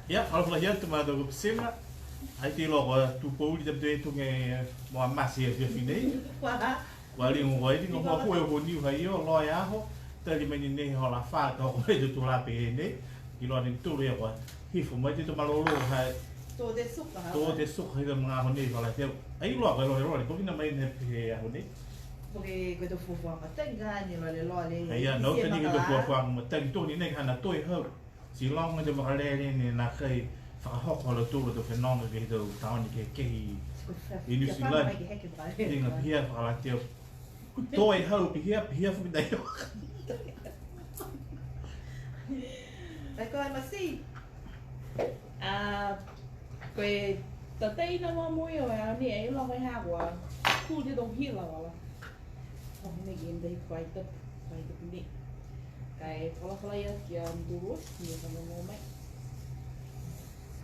Ya, kalau pelajar tu mah tu bersama. Ai logo tutupu di dalam tu ngai mau masih dia fini. Wali ngoi di ngomong aku eu ni hai yo lo ya ho. Tadi menini hola fa to itu tu la pe ni. Kilo ni tu ya ko. Hifu mai tu malolo hai. To de suk hai de mga honi hola dia. Ai lo ni ko ni mai ne pe ya honi. Porque quando for for matanga ni lo le. Ai ya no tani que for for matang tu ni nei kana toi ho. Si long de makale ni na kai. Whakahoko ala tūra tō whenonga ki tō taoni ke kehi i New Zealand. Inga pihia whakalāteo. Tō e hau pihia whukidai o. Ai koe masi. Koe tatei na mā mui o ea ni e ilo mai hawa. Kū te tō hila wala. O hine ki ndai whai tupu ni. Kai whalawhala ia ki a mdurus ni e kama mō mai.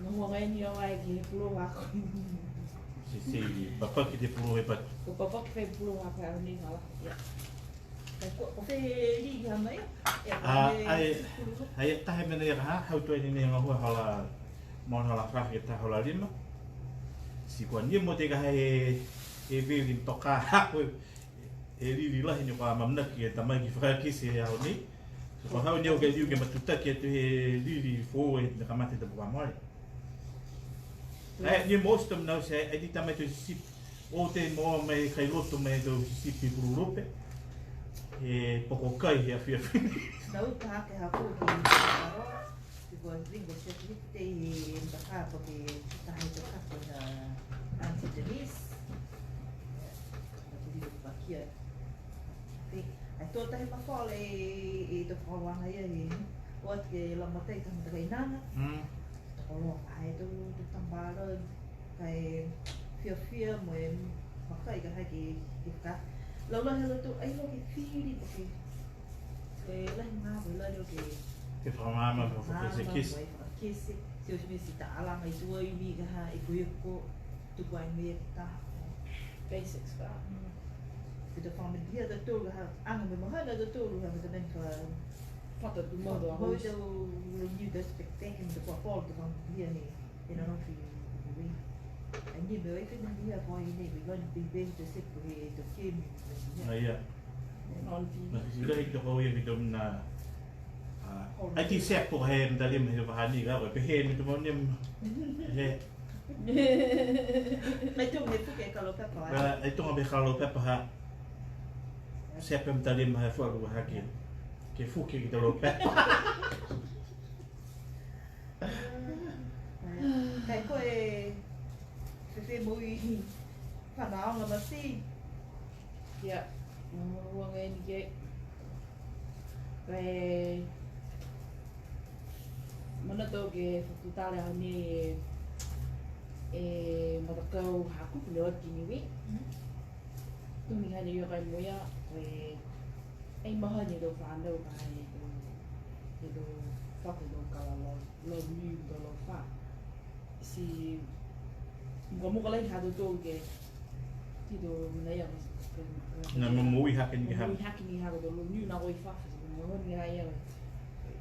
Ngomong ni awak lagi puluh aku. Si bapa kita puluh hebat. Bapa kita puluh aku ni malah. Ya. Kau ni gamai. Ai tahe mena ya ha, hau tu ni ngahua hala mon hala frah kita hala lima. Si kuan dia mo tega hai vi toka aku. Eli lah ni pa mamna ki tamai ki fra ki se ya ni. So hau ni o ke diu ke matuta ki tu li fo e de kamate de boa mole. Ni most of nou say ai tamai tu sip o te mo mai kai loto mai do sip pi purupe e poko kai ya fia Não tá que a fogo que ficou assim você tem da capa que está aí do capa da antes de isso aqui é toda a fala e do falando aí outro que lá matei também nada Olo, ai tu tambah lo kai fia moi makai ka haki ka lo tu ai lo ki firi ki la ma bo lo ki que formava para fazer que se eu me citar lá mas o ai mi ka e fui ko tu vai me ta basics ka que tu fama dia da tu ka anga me mahana da tu ka me também ka Foto do modo a hoje o new da spectacular do papel do dia ni e não fi vi ani meu que não dia foi nem vi quando vi bem de ser por do que aí não vi mas isso aí que eu ia vidom na ai ti sep por hem da lim do bahani ga pe hem do monem he mas tu me tu que calo pepa ai tu me calo pepa ha sepem da lim ha fo do hakin que fuki kita lupa. Kayak kue, sesuai mui, panau nama si. Ya, uang ini je. Kayak mana tu ke Fakatutala ni, matakau aku pelawat kini wi. Tu ni hanya yo kayak muya, kayak ai maha ni do faando ka ni do faku do kala lo ni do lo fa si ngomu kala ha do to ke ti do na ya na mui hakin ni ha do lo ni na oi fa mo ni ha ya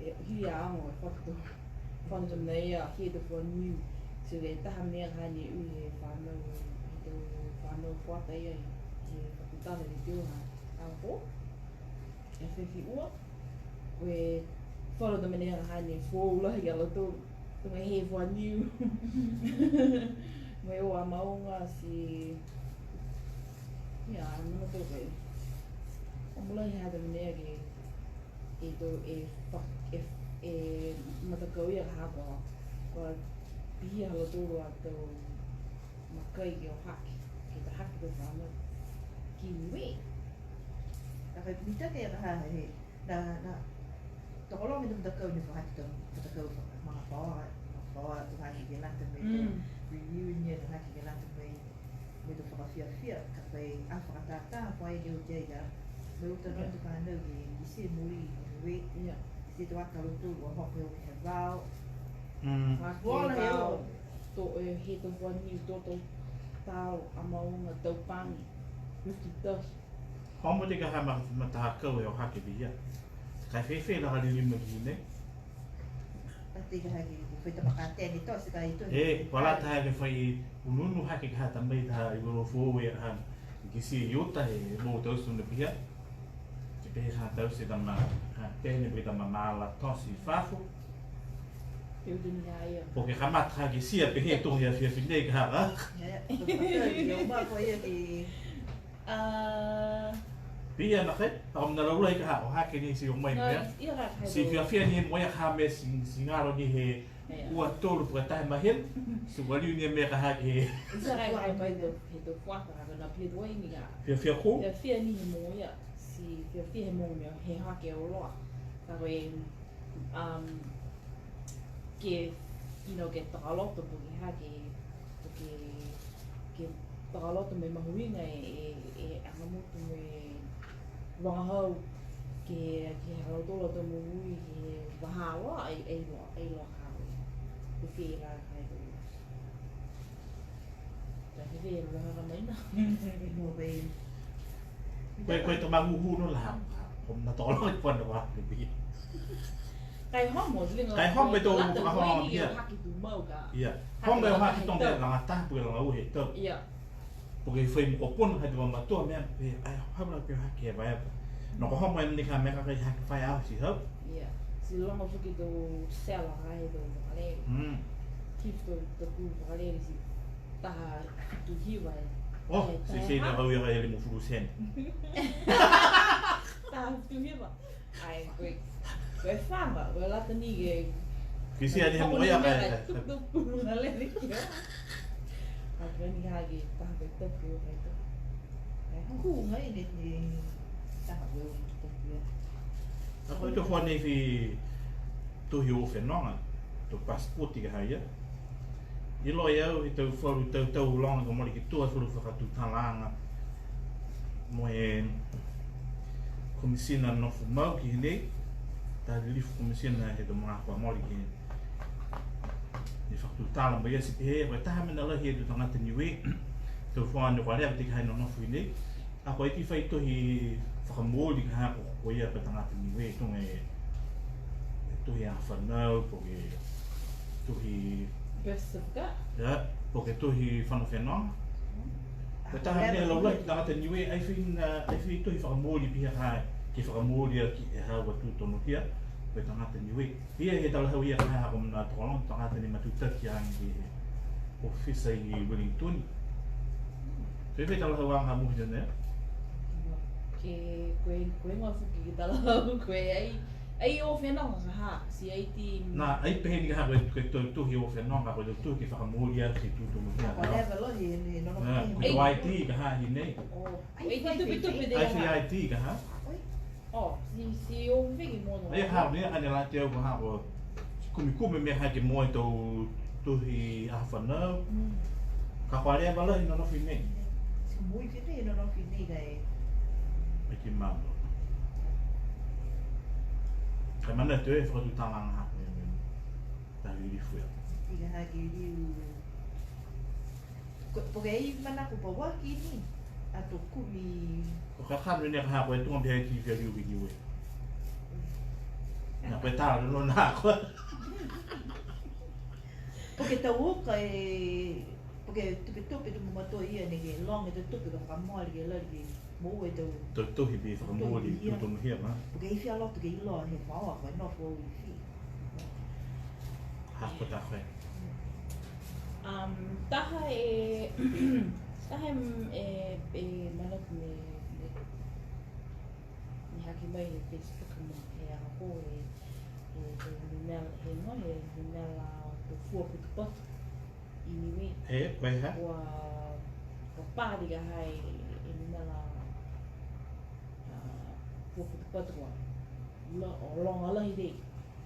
hi ya mo fa do fa do na ya hi do fo ni si le ta ha ne ha ni u le faando do faando fa ta ya ki Fakatutala ni do ha au e whewhi ua, we whara da menea hane whōula hi ala tō, tō me he wha niu. Me o a maunga si, ia, nuna tō koe. O mula hi hada menea ke, e tō e matakau ia hapa, kua pihi ala tō a tō makai ki o haki, ke ta haki tō whāna ki niwe. Tapi kita kayak na tolong itu matakau ni faham tu matakau mengapa tu hati jalan tu reunion hati jalan tu itu faham tapi apa kata apa yang dia jaga baru terus tu kan lagi isi muri wait ya isi tu kalau tu orang yang hebat bola yo tu hitu pun ni tu tahu amau ngatu pang kita Como te ga ha matakau e o hake bia. Kai fefe la kali lima gine. Ati ka hagi foi tapakate ni to sika itu. Wala ta ke foi ununu haki ka também ta i lo fo we han. Ki si yota e mo to su ne pia. Ki pe ha ta se dama ha pe ne pe dama mala to si fafo. Eu dunia ia. Porque ramat ha ki si a pe he to ya fi fi ne ka ha. Eu ba foi e Pia na ke, om na lo ka ha o ha ke ni si o mai me. Si fi ni mo ya ha me si ngaro ni he ua tolu para tai mahen. Si wali ni me ka ha ke. Sarai vai vai do kwa ka na pia do ni ga. Fi ko. Fi ni mo ya. Si fi mo me he ha ke o lo. Ka we que que tagaloto porque ha que tagaloto me mahuinga e angamutu me wangahau que halotola to mui que wahawa lo hawe te fira kai do ta te lo ha mai na no be Koe to mangu no la om na to lo pon wa bi kai homo linga kai homo to ka homo ia haki tu mau ka ia homo e haki tong de la ta pu la u he to ia porque foi mo pon ha de ma to me ai homo la pe haki vai no ko homo ni ka me ka kai haki fai au si ho ia si longa fuki do sela ai do ale kif to ku ale si ta tu hiwa oh si na au ia ele mo fu sen ta tu hiwa ai koe whanga, koe lata ni ke... Ki si ane he moia kai. Tutupu na lere ki o. A koe ni hagi taha koe tupu o kai tupu. Ku ngai ni taha koe o tupu o. A koe te whane fi tuhi o whenonga, to passporti ka haia. I loi au i tau wharu tau longa ka mori ki tua wharu Fakatutala mo e komisina nofu mau ki hinei. Ta lifu komisina he do mga kwa mori ki ni Fakatutala ba yasi pe wa ta mena la he do tangata niwe to whanu kwa rea tika hai no nofu hinei. A koe ti whai tohi whakamori ka hako ko ia pa tangata niwe tunge tohi a whanau poke tohi Persifika? ya poke tohi whanawhenonga. Ko taha mea laula ki tangata niwe ai whi tohi whakamori piha kai ki whakamori ki e hawa tūtono kia ko tangata niwe. Ia he talahau ia kai hako mna tōlong tangata ni matutaki angi ki ofisa i Wellington. Ko e talahau anga muhi nea? Ke koe ngā whuki ki talahau koe ai o whenonga ka ha, si ai ti... Nā, ai pehe ni ka ha koe tuhi o whenonga koe tuhi ki whakamori a ki tūtono kia. Ko lewa lo hi nono Ko IT ka ha hi nei. Ai ti tupi de Ai fi IT ka ha? Si o whiki mono. Ai ha mea ane la te au ka ha o kumi mea hai ke moe tau tuhi a whanau. Ka wharea wala hi nono fi nei. Si mui ki nei nono fi nei kai. Ai ki mamo. Kai mana te e Fakatutala nga hako e mea. Ta hiri fuea. Ika haki riu. Poke ei mana ko pa waki ni. Ato kumi. O ka kanu ne ka ha koe tunga pia ki whia riu ki ue. Nga koe tāra no nā koe. Poke tau oka e... Poke tupe tu mumato ia ne ke long e te tupe ka whakamoali ke lari ke mo e tau... Tau tohi pi whakamori tūtono hia ma. Poke i whia lotu ke ilo he whaoa koe no fo i whi. Hako tā koe. Taha e... Taha e manaku me haki mai e Facebook mo e a ho e minela he no he minela o fua putupotu i niwe. He, koe ha? Wa pāri ka hai e minela fua putupotu wa. O longa lahi dei.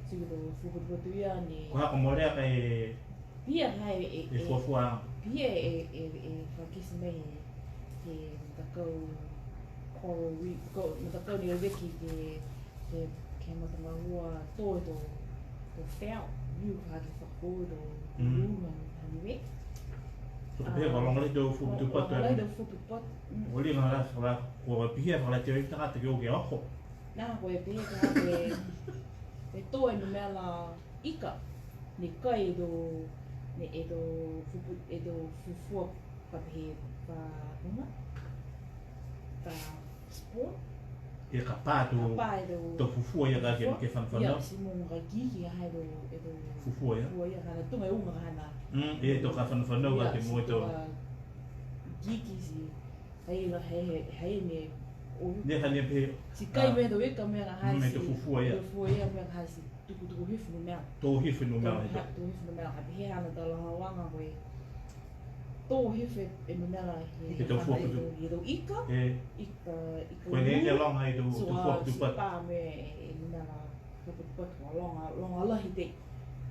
Sigo to fua putupotu ia ni... Ko hako morea ka e... Pia hai E fuafua. Pia e whakisi mai he matakau coral reef, matakau ni o wiki ke matamahua tō e tō whao, niu ka haki whakoro o rūma haniwe. So ka pia ka longa le tau fuputu patu. Longa le tau fuputu patu. Oli ngā rā, kua pihia whakalai te oi tangata ki o ke oko. Nā koe pehe ka koe tō e no mea la ika. Ni kai e do fufua pa pehe pa nunga. Pa sport. E ka pā tō fufua ia ka ke whanwhanau. Ia, si mō mga kiki a hai do fufua ia. Fufua ia, hana tunga unga hana. E tō ka whanwhanau ka te mua tō. Kiki si, hei me Ne hane pe si kai me do eka me nga hai me to fufua ia. Fufua ia me nga hai si tuku hifu no mea. Tō hifu no mea. Tō hifu no mea. Hapi he hana tala hawanga koe. Tō hifu e no mea he tō fua kutu. He do ika. Ika. Koe ne longa i tō fua kutu pat. So pā me e no mea pat longa lahi te.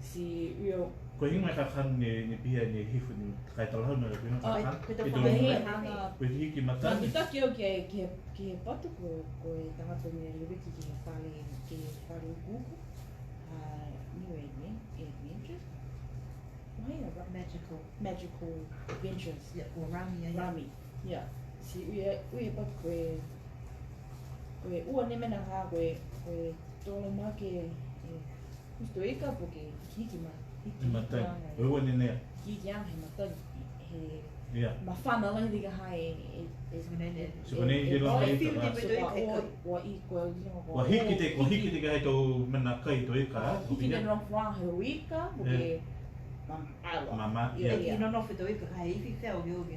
Si io. Koe hinga ka kan ne pia ne hifu ni kai tala hau na ka pina ka kan. Koe tō he hana. Koe hiki matagi. Taki o ke patu ko e tangata me leweki ki he whale kuku. Niwe e adventures. Wahai a magical adventures. Yeah, or Rami. Yeah. Si ue patu koe ua ne mena ha koe tōla mā ke kusto eka po ke hiki Matagi. Koe ua ne nea. Hikihikiaga he matagi. Ia. Ma whana langi tika hai Sukonei he longa i ka. Wa hiki te kai tō mena kai tō eka. Hiki ne rong whang he uika, porque Mama. I no no fito ika kai ifi feo yoga.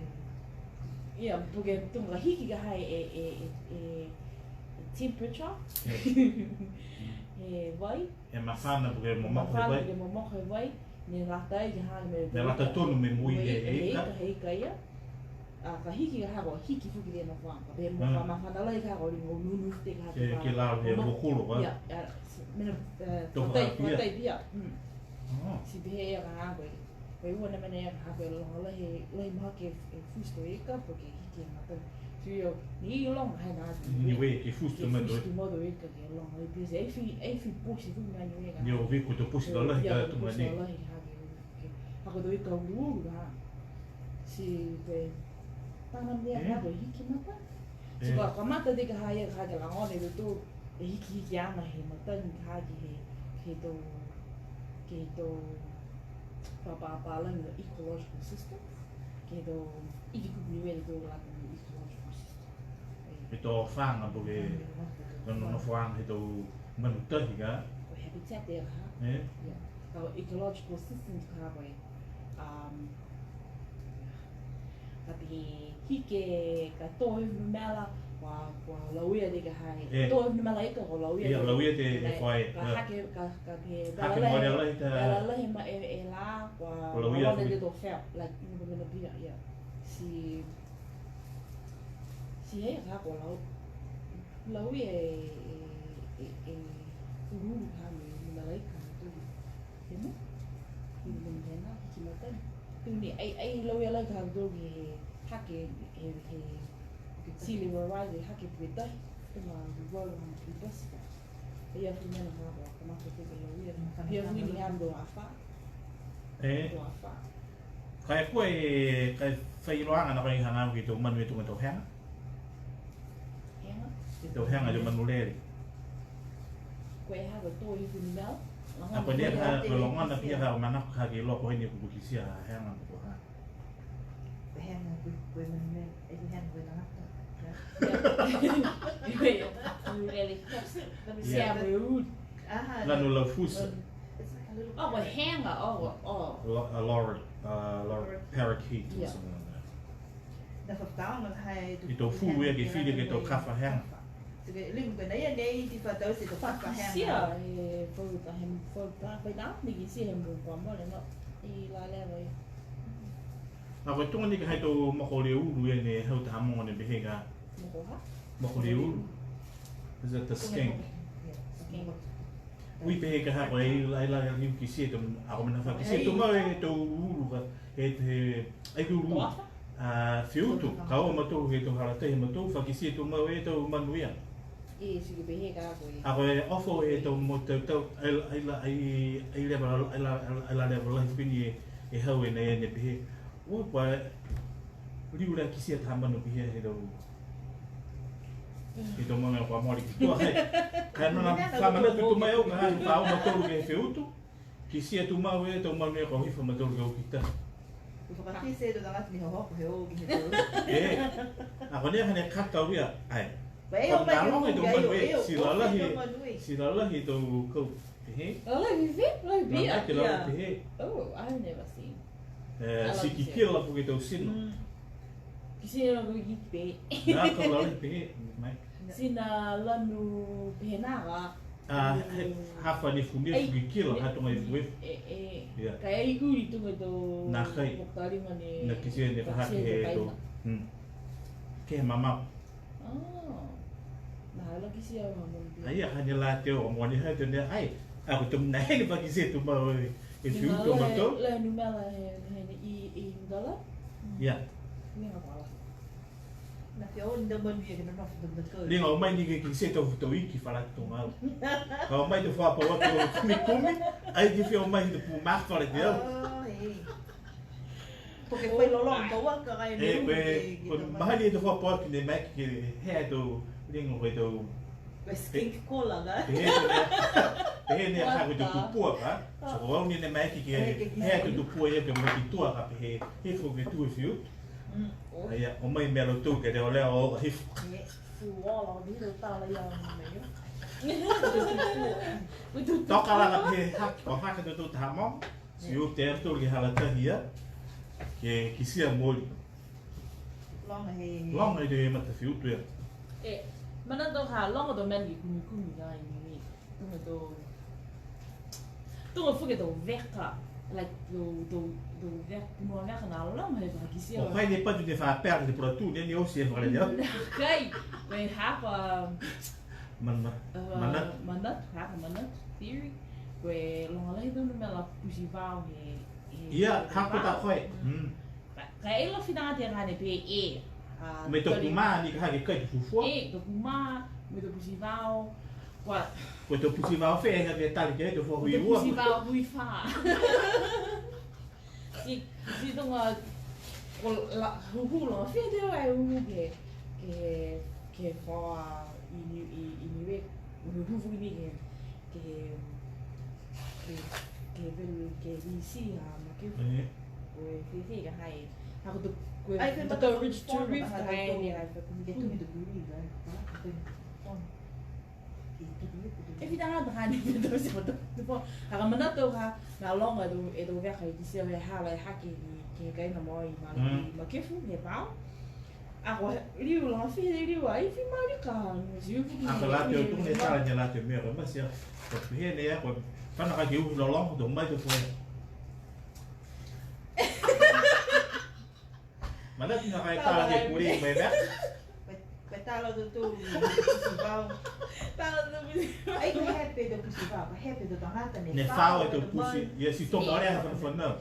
Ia, porque tunga hiki ka hai e temperature. E vai. E mawhana porque mo mako Mawhana vai. porque mo moko he vai. Ne rata i ki hai me. Ne rata tonu me mui e eka. He ika ia. Ka hiki ka hawa, hiki fuki le na whanga. Pe mo mawhana lai ka hawa ringo nunu te ka haki. Ke lao he mokoro wa. Ia, mena whatai pia. Si pehe ea ka hawa. Koe ua na mena ea ka hawa longa lai maha ke fusto eka, porque hiki e mata. So io, ni i longa hai nā. Ni we ke fusto me doi. Fusto modo eka ke longa. I pia se eifi pusi fuki mai ni eka. Ni o viku to pusi da lahi ka tu mani. Ia, pusi da lahi hake. Hako do eka uru ha. Si pe tana mea hawa hiki mata. Si ka mata te ka haia ka hake langone do tō e hikihikiaga he matagi ka hake he tō whapāpālangi o ecological system. Ke tō ikikupu niwe tō laka o ecological system. He tō whanga porque no whanga he tō manutahi ka. Ko habitat e ha. E? Ka ecological systems ka koe. Ka te hike ka tōhi mela wa lauia te ka hai. Tōhi mela eka ko lauia. Ia lauia te whae. Ka hake ka pe Hake moare alai ta. Alai ma e la wa lauia te tō whea. Like ingo mena pia, ia. Si hei ka ko lauia e ururu ka me mela eka. He mo? Ingo mena hena, hiki matai. Tūni, ai lauia lai ka tō ki hake he sili wa rise hake puetai. Tuma ruoro hana ki basika. Ia fu mena hawa, ka mako te ka lauia. Pia wini ando a wha. E? Do a wha. Kai koe kai whairoanga na kai hanga ki tō manu e tunga tō henga. Henga? Tō henga tō manu leri. Koe hawa tō i wini mel. A koe lea ka longana pia ka o manako ka ki loko heni kukukisia henga moko ha. Hanga koe mene e hanga koe nangata. Really? Let me see how rude. Lanu lau fusa. Oh, a hanger. Oh. A lorry parakeet or something like that. Na whaktaonga hai... I tō fu ea ke whiri ke tō kawha henga. Tuke limu koe nei nei ti whatau se tō whaka henga. Sia e whauta he whauta. Pai nā, niki si he mwukwa mole no. I la lewa i. Nā koe tunga nika hai tō moko le uru e ne hau ta hamonga ne behega. Moko ha? Moko le uru. Is it the skink? Skink. Ui behega ha koe ai la niu ki se tō ako mena wha. Ki se tō mau e tō uru ka. E te... Ai ku uru. Whiutu. Ka o matou he tō haratehi matou. Wha ki se tō mau e tō manuia. E siki behe ka koe. A koe ofo e tō mo tau ai la lewa lahi whini e hau e nei ne behe. Ua koe riu rea ki se tā manu behe he tō I tō mga kua mori ki tua hei. Kai nana whamana tu tu mai au, ka hanu whao matoru ke whiutu. Ki sia tu mau e tō mau nea kau hifa matoru ke au ki ta. Whakatise tu tangati ni hoko he o ki he tau. E, ako nea hane kakau ria, ai. Pai o mai Pamdalong ki e tō hoko manu e, e o siralahi tō kau pehe. Oh, like you fit? Like beer? Nā ke lau pehe. Oh, I've never seen. Si ki kira lapu ke tau sino. Kasi na ko gipe. Nā kau lau pehe, mai. Sina lanu penaga. Hafa ni fumi fuki kila hatonga i fuwe. Kaya iku itu ngato. Nā kai. Moktari mane. Nā kisi e ne whahake he tō. Ke mamau. Oh. Nah, lagi kisi a mamau. Ai a hane la te o moni hai te ne ai. Ako tum na hene pa kisi tu mau e. E fiu tō mato. La numela he i ngala. Ya. Ni ngapala. Na te o nda manu e ke na nofu tu mako. Ringa o mai ni ke kisi tau futo iki whala tō ngau. Ka o mai te whapa watu o kumi kumi. Ai ki whio mai te pu makare te au. Porque foi lolong tau waka kai E koe mahani e te whapa watu ne mai ki hea tō ringa koe tō. Koe skink kola ga. Pehe ne a koe tō tupua ka. So ko au ni ne mai ki hea tō tupua ia ke mo ki tua ka pehe. He fo ke tu e whiu. Ia, o mai mea lo tū ke reo leo o ka hifu. Fuola, dito tala ia meio. Toka la ka pehe o haka tō tō tahamong. Si u te ato ki halatahi ia. Ke kisia mori. Longa he. Longa i te e mata whiu tu ia. Mana tō ha longa tō meni kumi kumi ga i nimi. Tunga tō... Tunga fuke tō veka. Like tō veka, mua veka nā longa he wha kisia. O kai ne patu ne whapea te pura ne ni o si e whakare ni au. Kai, koe hapa... Manat. Manat, hapa manat, theory. Koe longa lahi tōna mea la pusi vāo he... Ia, hako ta koe. Ka e lo whitanga te rane pe e. Me tō kumā ni ka hake kai te fufua. E, tō kumā, me tō pusi vāo. Koe tō pusi vāo whenga me tali ke te wha hui ua. Tō pusi vāo hui whā. Si tonga, ko huhu longa whea te oa e uhu ke whaua i niwe. Huhu fuki ni ke visi a makefu. Koe whewhi ka hai. Hako tō koe tō ridge to rift ka hai ni ai whakumi. E whitanga ta hani me tō se mato. Haka mana tō ka ngā longa e tō weka i kisi au he hala e hake ki he kaina mo i makefu, he pāo. Ako riu longa whi riu a i whi mauri ka si ufu ki. Ako la te o tunga e tala ni la te mea koe masia. Koe pihe ne ea koe whanaka ki uhu lo longa tō mai tō koe. Mana tina kai tala ke kuri mai mea? Koe tala tō tū pusi vāo. Tala tō pusi vāo. Ai koe hepe tō pusi vāo, koe hepe tō tangata Ne whao e tō pusi. Ia si tonga orea hawhana whanau.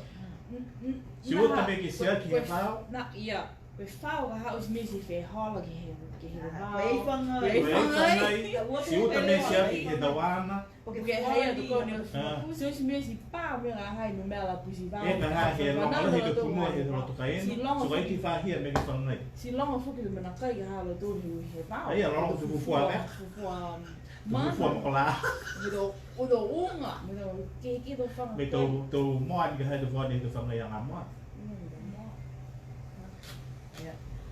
Si uta me ki sia ki he whao? Na, ia. Koe whao ka hao si mesi whe hala ki he whao. Koe ei whanga. Koe ei whangai. Si uta me sia ki he dawana. Porque hei atu kone o whaku. Si osi mesi pā mea ngā hai no mea la pusi vāo. E ka ngā he longa lahi te pumua he roto ka enu. So kai ki whahia me ki whangai. Si longa whuki tu mena kai ka hala tōni he vāo. Ai a longa tu fufua mea. Fufua Tu fufua mokola. Me tō unga. Me tō keiki tō whanga. Me tō moa ni ka hai te whane te whangai a ngā moa.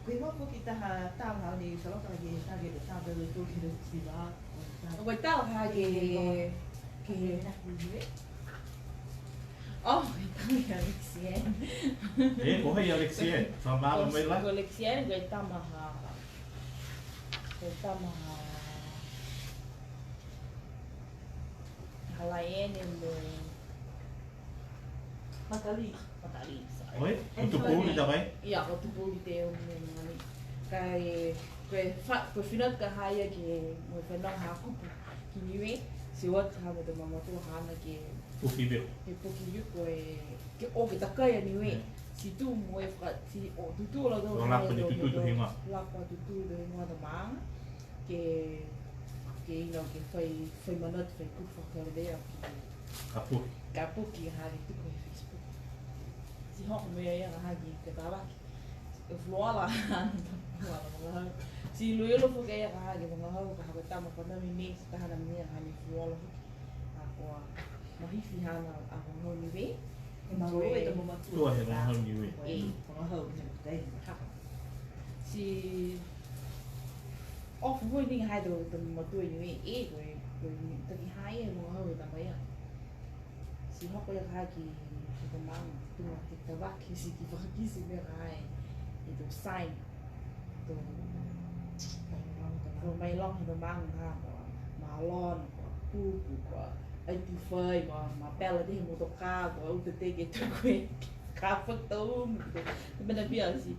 Koe moko ki taha tāma ni salota ki tāge te tāpere tōki te pusi vāo. Koe tau ha ke... Oh, koe tau i Alexien. E, ko hei Alexien. Whamāra mai la. Koe Alexien, koe tamaha... Koe tamaha... Halaene mo... Matagi. Matagi, sorry. Oi, o tupu ni ta mai? Ia, o tupu i te o ngani. Koe whinat ka haia ki mo whanau ha kupu ki niwe. Si wat ha mo te mamatua hana ki Puki beo. he puki yuko ke o ke takai niwe. Si tu mo e wha, si o tutu la tō. O lapa ni tutu tu hinga. Lapa tutu tu hinga ta maanga. Ke ino ke whai manat, whai kufa karedea ki Kapu. ka puki hari tuku he Facebook. Si hoko mea ia hagi ke tawaki. E whoala hana ta whoala. Si luilo fo kaya ka hagi mga hau ka hagi tama pa nami ni sa tahanan niya hani fuolo ako mahifi hana ako hau ni we Mau itu mau Tua he mga hau niwe. Mga hau ni dai. Si off voi ni hai do to mo tu ni e ko to ki hai e mo hau ta mai si ho ko ya hagi ko mang tu mo ki ta va ki si ki va ki si me hai itu sign to rồi mày long thì mang ha mà lon tu của anh đi phơi mà bèo là đi một tổ ca của ông tự cái tôi quên cà phê tôm bên đây bây giờ gì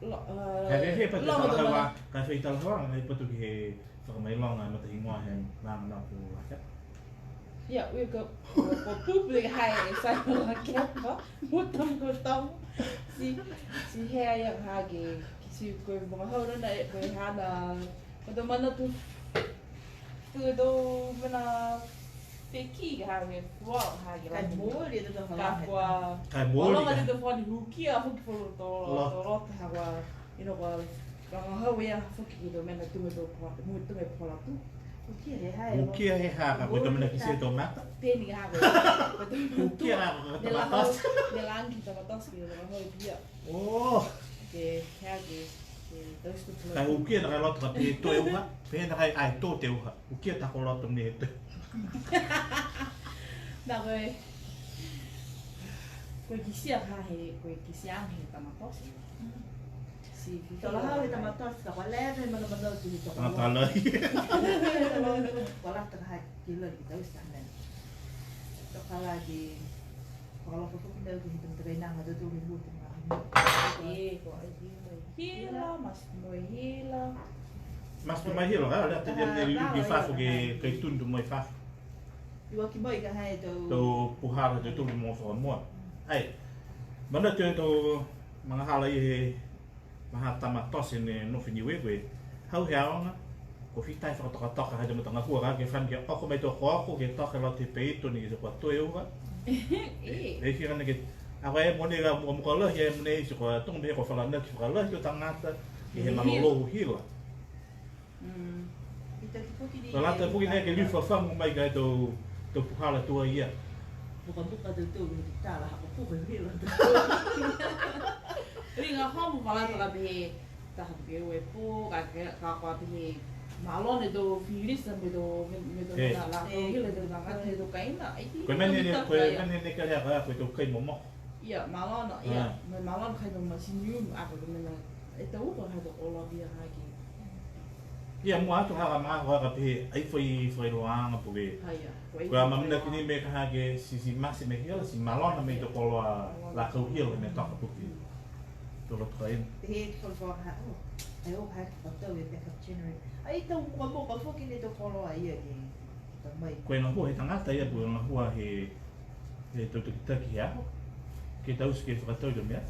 He pati tala hawa ka fei tala hawa ngai patu ki he whakamai longa mata hi ngoa he nāma nā ku waka. Ja, we go public hai sai la ke pa mutam ko tam si he yang hagi si ko mo ho na ko ha na ko do mana tu do mana peki ha me wa hagi la Kan mo dia tu ka kwa Kai mōri lo ka. ma de fo ni huki a huki fo to ha wa you know wa ka ho ya huki do mana tu do po mu tu me po la tu Ukia he hai. Ukia he ha ka koe tamana ki se tō mata. Tēnei ha koe. Ukia ha ka tamatas. Ne langi tamatas ki o hoi pia. Oh! Ke hea ke taustu tula. Kai ukia na kai loto ka pe tō e uha. Pe na kai ai tō te uha. Ukia tako loto me te. Nā koe. Koe ki sia ha he, koe ki sia he tamatas. Si Tala hau he tamatas ka wale me mana mana tu tu. Tala. Wala ta ha ki lo ki tau sta men. To kala ki kalau foto ki dau ki hitam tebe nang ada tu ni buat ma. ko ai hila, mas moi hila. Mas tu mai hilo ha, le te li fafu ke tundu mai fafu. Iwa ki mai ka hai to. Tō puhara te tūri mō whakamoa. Ai, mana te tō mga hala i he maha tamatos ne nofi ni wewe. Hau he aonga, ko whitai whakatokatoka hai te mutanga hua ka ke whan ke oko mai tō koako ke toka lo te peito ni ke te kua toe uga. E ki rana ke, awa e mone ga muka lahi e mone isi kua tonga me ko whalana ki whakalahi o tangata ki he malolohu hila. Tō lata puki ne ke liwha whangu mai kai tō puhala tua ia. Buka tu tu ni tala ha ko ko hilo. Ringa homu wala tala be taha be we po ka kwa be malone do filis me do na la hile do na ka do kaina ai ti. Koe mene ka rea ka koe tō kai momo. Ia malona ia me malona kai do masiniu ako do mena e tau ko ha do ola bia ha ki. Ia mua atu haka maa haka pe ai whai roanga puke. Haia. Kua mamina kini me ka hake si masi me hila, si malona me to koloa la kau hila me toka puke. Tolo toka ina. He ko ko ha. Ai o ha ko tau e backup generator. Ai tau ko mo ka foki ne to koloa ia ki. Ta mai. Koe nga hua he tangata ia pua nga hua he tautukitaki he aho. Ke tausi ke whakatau do mea.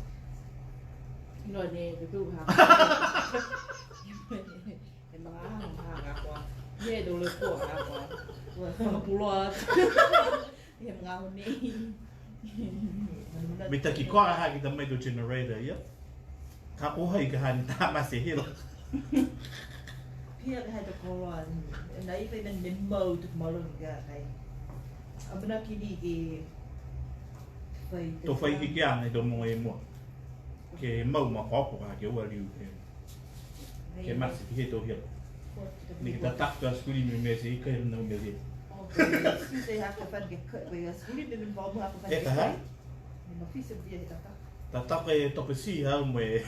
Ino ne te tu ha. E mga ahang ha ka kwa. Ye do le ko ha kwa. Mga puloa. Ye mga hone. Me taki koa ha ki tamai do generator ia. Ka oha i ka hani tā masi hila. Pia ka to koloa. Nai pe men mo tu malo ga kai. Abna ki ni ki fai. Tō whai hikiaga i tō mo e mua. Ke mau ma hopo ka ke ua riu ke masi ki he tō hila. Ni ki ta taka skuli me me se i ka hira nau me rea. Sei ha ka fan ke ko ia skuli me men bobu ha ka fan. E ka hai? Ma fisa bia he ta. Ta taka e tope si hau me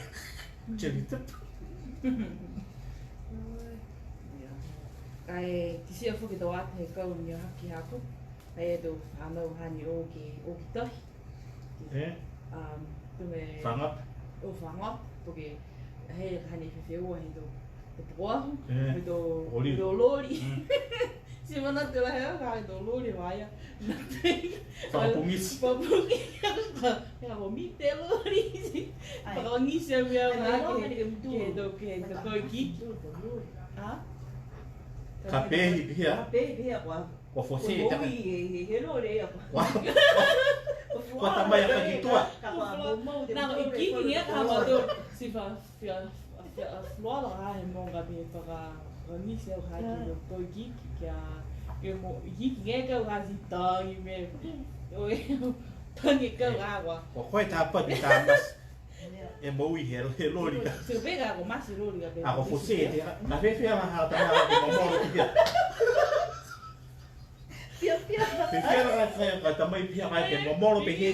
cheri tipu. Kai tisia fuki tō ate he kau ni o haki haku. Kai e tō whanau hani o ki tahi. E? Tume... Whangap? O whangap. Toki hei hani whiwhiua he tō poahu. E? He tō Lori. lori. Si mana te la hea ka he tō lori waia. Whakapungisi. Whakapungisi. Hea ko mi te lori. Whakapungisi a mea ngā ke tō koi ki. Ha? Ka pēhi pia. Pe pe wa o fo se ta he lo re apa ko ta mai ka ki tua na hikihikiaga ma do si fa flora ha mo ga be para ni se o ha ki ko hikihikiaga ke mo hikihikiaga ga si ta i me o tangi ka agua ko ko ta pa di ta mas e mo i he lori ka se pega con más lori ka a ko fo se te na fe fe ma ha ta ma ko mo mo ki pia ka ta mai pia mai ke mo mo pe he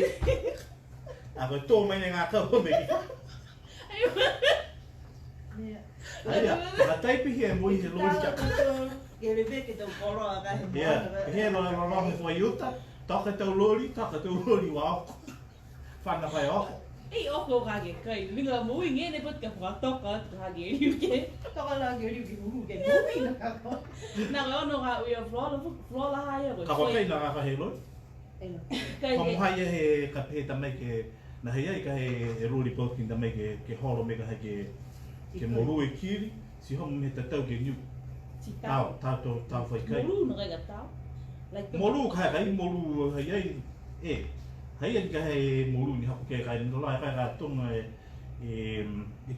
a ko to mai nga ka ho me ki ai ya ka tai pe he mo i he lori ka ke le be ke to koro aga he mo he lo lo fo yuta toka tau lori wa whana whai o. Ei oko kage kai, linga mui nge ne pot ka whatoka kage riuke. Toka la ke riuke huhu ke mui na kako. Na ka ono ka uia flola haia ko. Ka wakai na ka he lori? Kai Ka mohai he ka he tamai ke na hei ai ka he lori pokin tamai ke horo me ka he ke moru e kiri si homo me tatau ke niu. Tau whai kai. Moru na kai ka tau. Moru kai moru hei ai hei ai ka hei moru ni hapu ke kai no lai kai ka tonga e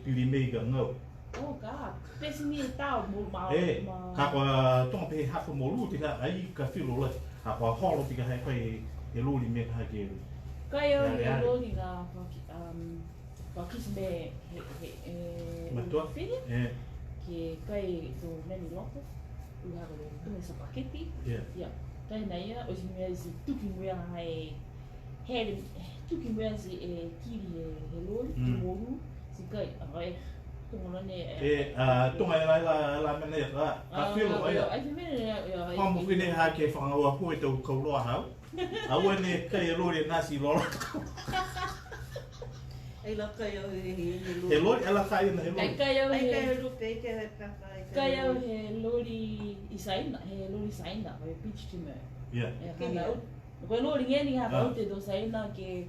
pili mei ka ngau. Oh ka, pesi ni tau moru mau. Ka kwa tonga pe hapu moru te ka ai ka whiro lai. Ka kwa horo te ka hei kai e lori me ka ke. Kai au e lori na wakisi me Matua? Ke kai to nani loko. Uha ko le tunga sa paketi. Ya. Kai na ia o si mea si tuki mea hai hele tuki mea si kiri he lori ki moru si kai ai tunga ne tunga la mena ya ka whiro ai. Ai te mene ya Homo kine ha ke whangaua pu e tau kauroa hau. Aua ne kai e lori e nasi loro. Ai la kai au He lori ala kai na he lori. Kai au he rupe ke he papa. Kai au he lori isaina, he lori saina, vai beach time. Yeah. Ko lori ngeni ha pa te do saina ke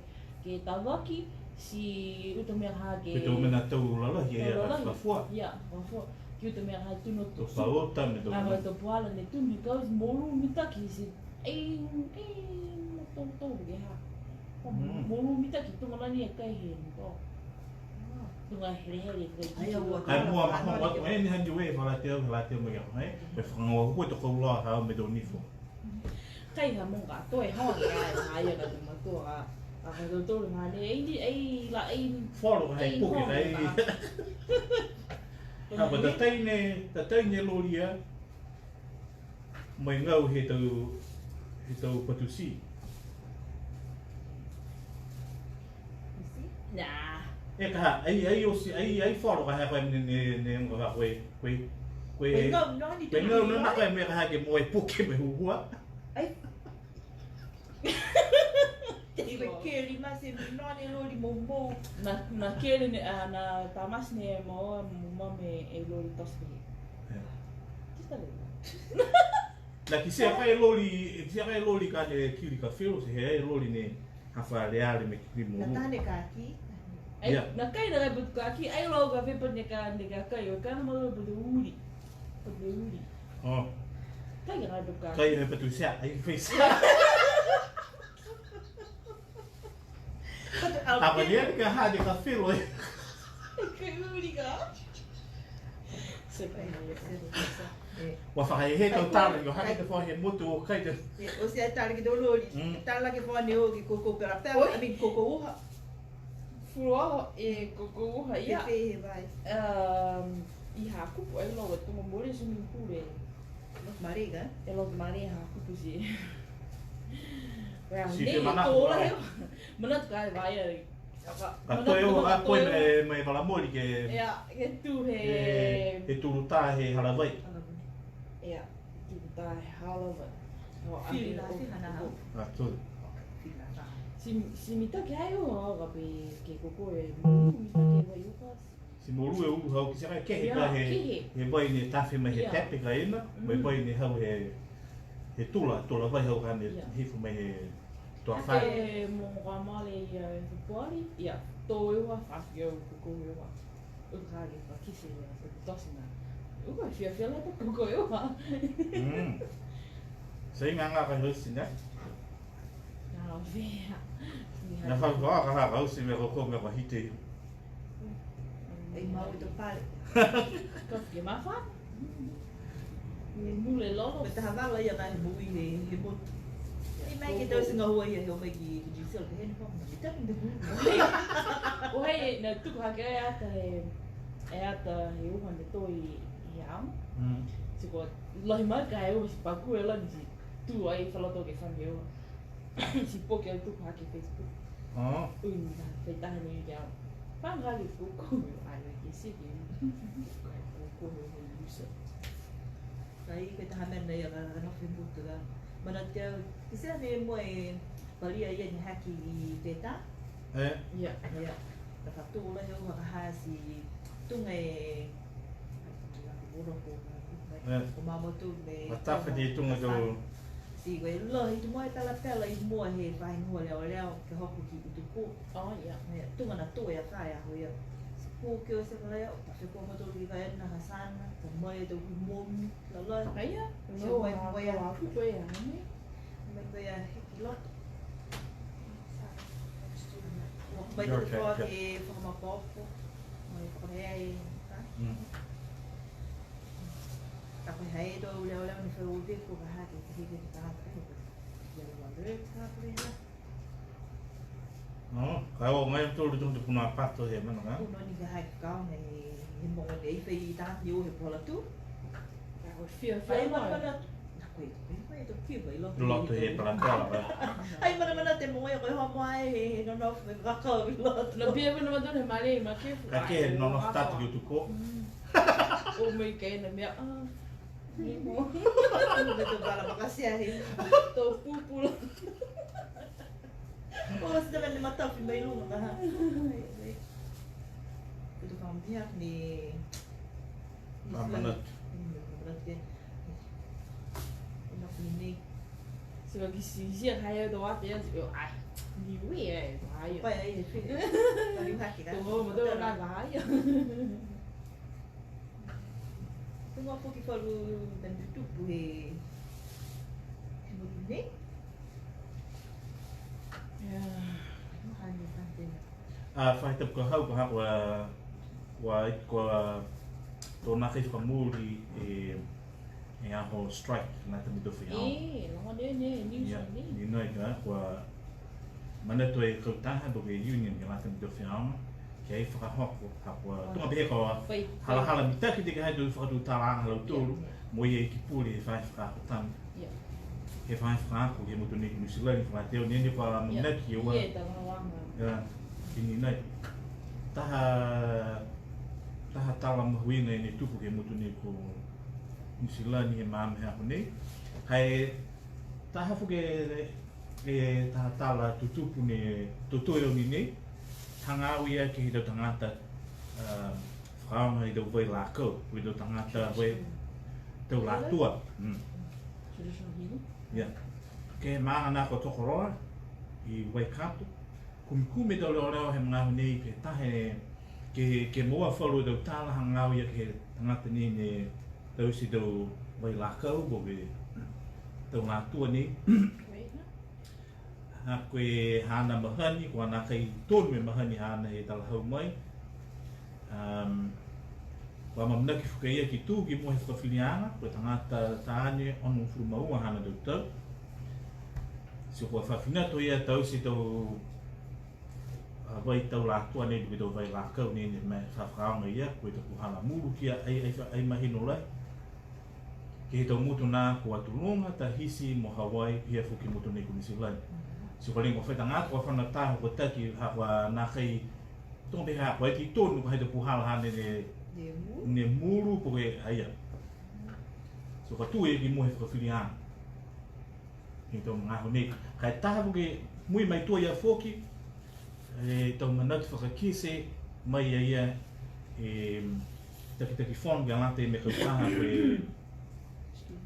tawaki si uto mea ha ke. Ke tau mena tau lala hi e a fua. Ya, fua. Ki uto mea ha tuno to. To pao tame do. Ava to puala ne tumi kau moru mitaki si ei to ge ha. Moru mitaki to ngani e kai he to. Tunga hele ai mua ma wa e ni hanju e fala te me ga mai e fango ko to ko lo ha me do ni fo kai ha mo ga to e ha ga ha ya ga ma to a do ma le ai la ai folo hai pu ke ai ha ba da tai ne loria mai ngau he to patusi nah e ka ai o si ai folo ka ha ko ne nga ko ngau no na ko me ka ha ke mo e pu ke me hua ai Iwe keri masi nani lori mo na keri na tamas ne mo me e lori tospe. Kista le. La ki se kai lori ka he kiri ka fero se he lori ne ha fa reale me ki mo. Na tane ka ki. Ai na kai na but ka ki ai lo ga ve ne ka kai o kana mo do uri. Uri. Oh. Kai ga do ka. Kai he petu sia ai face. Apa dia ka ha de ka fero. Kai uri ka. Se kai Wa fa he to tala yo ha ke fo he moto kai te. O se tala ki do lori. Tala ki fo ne o ki koko ka ta a mi koko uha. Furoa e koko uha ia. Pe vai. I ha kupu ai lo to mo mori su mi pure. Mariga. E lo mari ha kupu si. Si te mana ko. Mana ka vai ai. Ka to eu a ko me vala mori ke. Ia, ke tu he. E tu ta he halavai. Ia, tu ta halavai. Fili na si hana ha. Ah, tu. Si mita ke ai o ga pe ke koko e mita ke vai o pas. Si moru e u hau ki se ke he ka he vai ne tafe me he tepe ka ina, me vai ne hau he tula vai hau ka ne he fu me he to fa. Ke mo ga male ia e pori, ia, to e wa fa yo koko e wa. O ka ke pa kisi e tosina. O ka fia la koko e wa. Sa inga ngā kai hosi nei? Nā whea. Nā whakawā ka hā kausi me koko me kwa hite. Ei mau i tō pare. Ka whia mawha. Mule lolo. Me te hawala ia nai mui he motu. Ei mai ke tau singa hua ia heo mai ki jisel ke hene whama. Me tapu me mui. O hei, nā tuku hake e ata he uha ne tō i am. Si kua lahi mai ka he uha si paku e lani si tū ai whalato ke whami ua. Si poke au tuku hake Facebook. Ui nā whaitaha ni i am. Whanga ki kuku ai ke siki. Kuku he usa. Ai ke taha mena ia ka nofi mutu la. Mana te au, ki sea me mua e paria ia ni haki i tētā. Ia. Ia. Ka whatūla he uha ka hāsi tunga e... O mamotu me... Matawhiti tunga tō... Si koe lohi tu mua e tala pela i mua he whahinua leo leo ke hoku ki tutupu. Ia. Tunga na tō e a whae aho ia. Pōke o se kalea, o tawhi kua mato ki ka ena hasana, ka mai e tau ki momi, la lai. Aia. Se mai mai a kupu e a hane. mai mai a hiki loto. Mai tau kua ke whakamapopo, mai whakarea e ka. Ka koe hei tau leo leo ni whai uwe ko ka hake te heke te tāta e. Ia rua reu tā kore hea. Kai o ngai tōru tōru te puna pato he mana ngā. Puno ni ka hake kao nei he monga nei whai i tāti o he pola tu. Ka koe whia Ai whai mana mai. mana, nā koe koe to kia mai loto. Loto he palantola ba. Ai mana mana te moe koe hoa mai he nonof me kakao i loto. Na pia puna matone mare ma kefu. Ka ke nono tatu ki utuko. O mei kei na mea. Ni mo. Me te vala makasia he. Tō pupula. O se te mene matawhi mai lunga kaha. Kutu whampia ni... Mamanat. Mamanat ke. Ina kuni nei. Se wa kisi sia kai au tō ate atu. Yo ai. Ni ui e. Ai. Pai ai he whine. Pari haki ka. Tō mo mato nā vai. Tungua poki falu dan tutupu he... He motu nei. Mahani pantena. Whai tapu ka hau ka hako wa tōna kei whamūri e aho strike nā te mito whiao. Longa ne, news on ne. Ni noi ka wa manato e kautaha do e union ki nā te mito whiao. Ki ai whakahoko hako tunga pehe kawa hala mitaki te ka hai tō Fakatutala halau tōru. Mo i e ki pūri e whai whakahotanu. He whai whakako he motu ni New Zealand whakateo nene pa manaki e wa. Ie, tā wanga. Kini nei. Taha tala mahuina e ne tupu ke motu ni ko New Zealand he maame hapo nei. Hai taha fuke e taha tala tutupu ne totoero ni nei. Tanga au ia ke he tau tangata whakaonga i tau vai lākau. Ui tau tangata vai tau lātua. Traditional healing. Ia. Ke maa nā ko tokoroa i Waikato. Kumikume tau leo leo he mga nei ke tahe ke moa whalu tau tāla hangau ia ke tangata ni ne tau si tau vai lākau bo ke tau lātua ni. Ha koe hana mahani, ko ana kai tōnu me mahani hana he tala hau mai. Wa mamnaki whukaia ki tū ki moe whakawhilianga, koe tangata tāne onu furu maua hana tau tau. Si koe whawhinato ia tau si tau vai tau lātua nei duke tau vai lākau nei me whawhakaonga ia, koe tau kuhala muru kia ai mahino lai. Ke he tau mutu nā ko atulunga, ta hisi mo Hawaii, hia whuki mutu nei New Zealand. Si ko ringo whaita ngā ko whana tāho ko taki hawa nā kai tōng pe hā koe ki tōnu ko hei te puhala hane ne muru po ke aia. So ka tū e ki mohe whakawhiri āna. Ki tō mga ho nei. Kai taha po ke mui mai tō ia whoki, e tau manatu whakakise mai ia e taki whonu ki alate me kautaha koe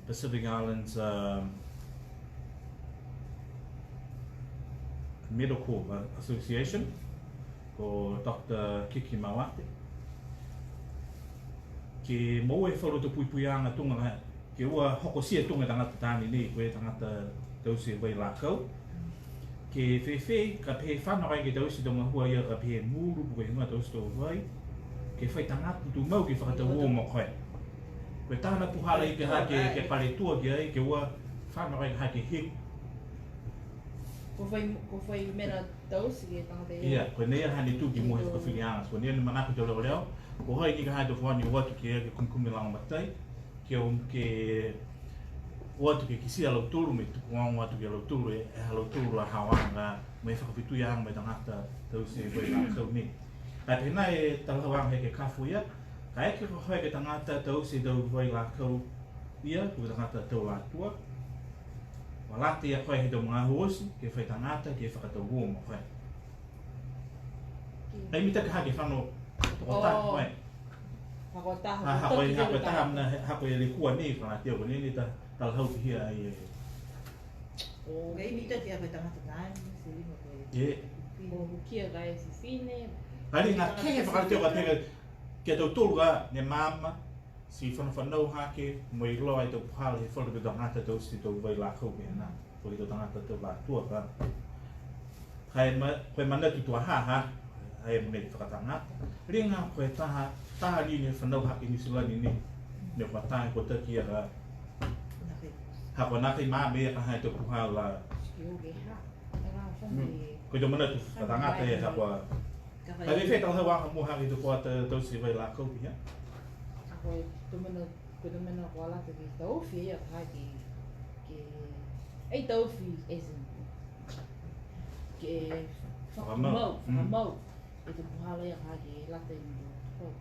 Pacific Islands Medical Association ko Dr. Kiki Mawate. Ke mau e wharu te puipuianga tunga ke ua hoko sia tunga tangata tāni nei koe tangata tausi vai lākau. Ke whewhe, ka pehe whanau ke tausi tonga hua ia ka pehe muru koe hinga tausi tō vai. Ke whai tangata tu mau ke whakata uo mo koe. Koe tāna puhala i ke hake ke pare tua ki ai, ke ua whanau ke hake hiku. Ko whai mera tausi ke tangata ia. Ia, koe nea hane tu ki mohe whakawhirianga. Koe nea ni manako te leo leo. Ko hoi ki ka hae te whani o watu ke kumkumi langa matai. Ke watu ke kisia lau turu me tuku ngau watu ke lau turu e halau turu la hawanga me whakawhitu ianga me tangata tausi e wai la kau ni. Kai pēnā e talawanga he ke kafu ia. Ka eke ko hoi ke tangata tausi tau wai la kau ia, ku tangata tau la tua. Walate ia koe he tau mga huosi, ke whai tangata ke whakatau huo mo koe. Ei mita ka hake whano tokotaha koe. Hakotaha. Hakotaha mna hako e le kua nei whana teo ko nini ta talhau ki hia ai e. Kei mita te awe tangata tāni, se lima koe. Ie. Ko hikihiaga e whiwhine. Kari ngā kenge whakateo ka tega kia tau tōruga ne māma si whanau hake mo i loa i tau puhala he whanu ke tangata tau si tau vai la kau me nā. Ko i tau tangata tau la tua ka. Koe manatu tua haha, hai mo nei whakatangata. Ringa koe taha ni ne whanau hake ni silani ni. Ne whatahe ko taki a ka. Hako nake māme e ka hai tau puhala. Ski ha. Nga whani. Koe tau manatu whakatangata e hako. Kai me whetau hau waka mo hake tau kua tau si vai la kau ki ha. Koe tumena ko ala te tauwhi ia kai ke ei tauwhi esin ke whakamau e te puhala ia kai ke lata i mdo tau.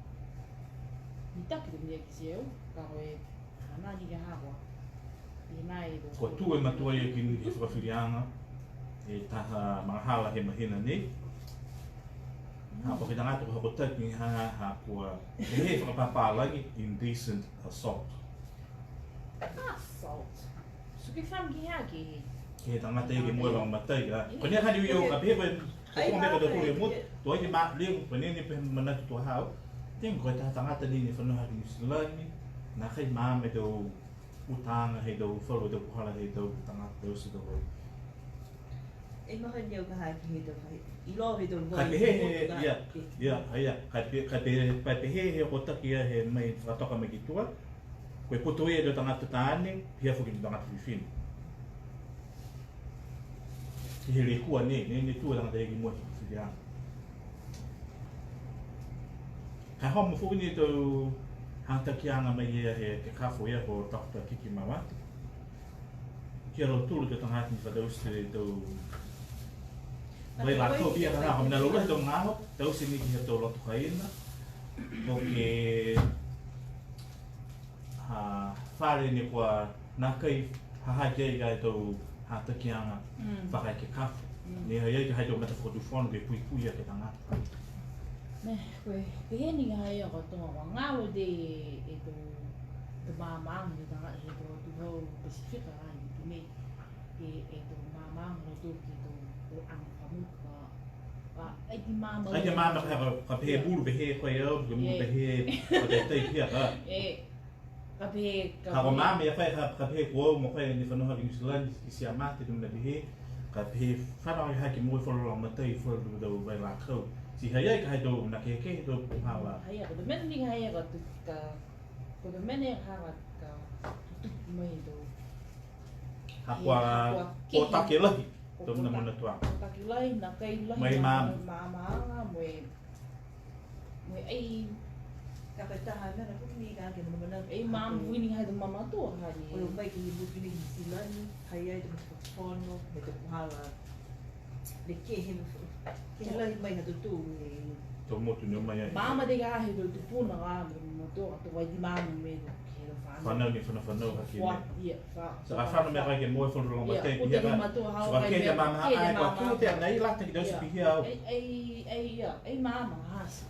Ni taki te mea ki siau, ka koe hana ni ke hawa. I nai e Ko tu e matua ia ki ni whakawhirianga e taha mahala he mahina nei. Hako ki tangata ko hako taki ni ha kua e he whakapapālangi indecent assault. Assault. So ke wham ki hea ki he? Ke he tangata e ke moe wang matai ka. Ko nea kani ui o ka pehe koe ko meka tau kore mot. Toi ke maa liang ko nea ni pehe manatu tua hao. Tengo koe taha tangata ni ni whanau haki ni silani. Nā kai maa me tau utanga hei tau whalu tau puhala hei tau tangata tau si tau hoi. E maha niau ka hae ki he tau kai. I loa he tau Kai pehe ia, kai pehe he o taki ia he mai whakatoka me ki tua. Koe puto e tau tangata tāne, pia whuki ni tangata whiwhini. Ki he le kua ne tua tangata e ki mua ki whiwhirianga. Kai homo whuki ni tau hangtakianga mai ia he ke kafo ia ko Dr. Kiki Mawati. Kia rau tūru te tangata ni whadausi tau Vai la kau pia ka hako, mina lura he tau ngaho, tau si niki he tau lotu kaina. Mo ke whare ni kua nā kai hahai kei ka e tau hātakianga whakai ke kafu. Ni hei ke hai tau mata whakatu whanu ke pui pui a ke tangata. Me, koe peheni ka hei ako tonga wa ngālo de e tau te māmaang ni tangata he tau tu hau Pasifika ai, tu me e tau māmaang no tau ki tau o ang whamuka. Ai ki māma. Ai ke māma ka pehe buru pehe koe au, ke muru pehe o te tei pia ka. Ka pehe. Hako māma ia whai ka pehe kua au mo koe ni whanoha ki New Zealand ki si amate tu mna pehe. Ka pehe whanau i haki moe whalo lang matai whalo tau vai la kau. Si hai ai ka hai tau na keke tau puhala. Hai ako, te mene ni hai ako ko te mene hanga ka tutupu mai tau. Hakua o take lahi. Tau mna muna tuanga. Taki lai, na kai lai. Mai māma. Māmaanga, moe ai. Ka pai taha mera kumi ka ake mana mana. Ei māma wini hai te mama toa hari. O lo mai ki hi mutini hi silani, hai ai te mata whakawhono, me te puhala. Le ke he lahi mai ha tutu e. Tau motu ni o mai ai. Māma te ka he tau tupuna ka me mama toa, to wai di māma me to ke lo whanau. Whanau ni whanau haki Wha, ne. ia, wha. So ka whanau mea kai ke moe whalo long matei Ia, o pihia te ka. mama toa hau So ka kai ke te mea, mama ke te ai, kua mama. kū te anei lata ki tausi pihia au. Ei, ia, ei māma hasa.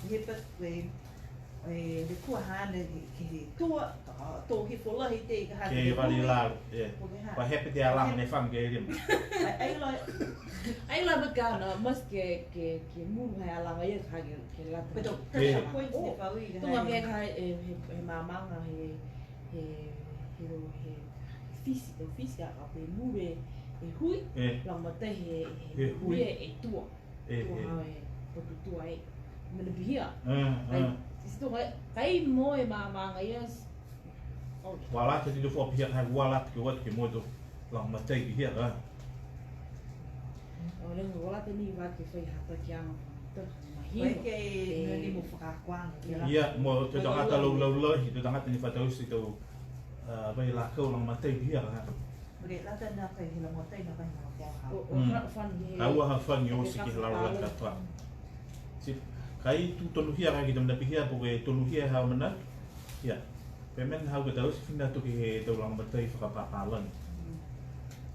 He pat koe, le kua hana ke tua tō he wholahi te ka hana. Ke wali lau, pa hepe te alanga ne wham ke rim. Ai la makana mas ke muru hai alanga ia ka ke la. But the pressure points te whau i Tunga me ka he mamanga he fisi ka pe mure e hui la mate he hui e tua. Tua e potu tua e. Mena bihia. Sisto kai mo e mamanga ia. Vala te tino fo pia hai vala ke wat ke moto la matagi hia ga. Ole wala te ni wa ke fai hata ki ang te Koe ke ni mo whakakwanga. Ia, mo te tangata lau hi, te tangata ni whatausi tau vai la kau lang matagi hia ga. Porque lata na kai hila mo tai na kai na ko ha. Kaua ha whangi o siki lau la katoa. Kai tu tonu hia ga ki tamna pihia po ke tonu hia hao mana. Ia. Pemen hau ke tau si whina tuki he tau lang matai whakapapalan.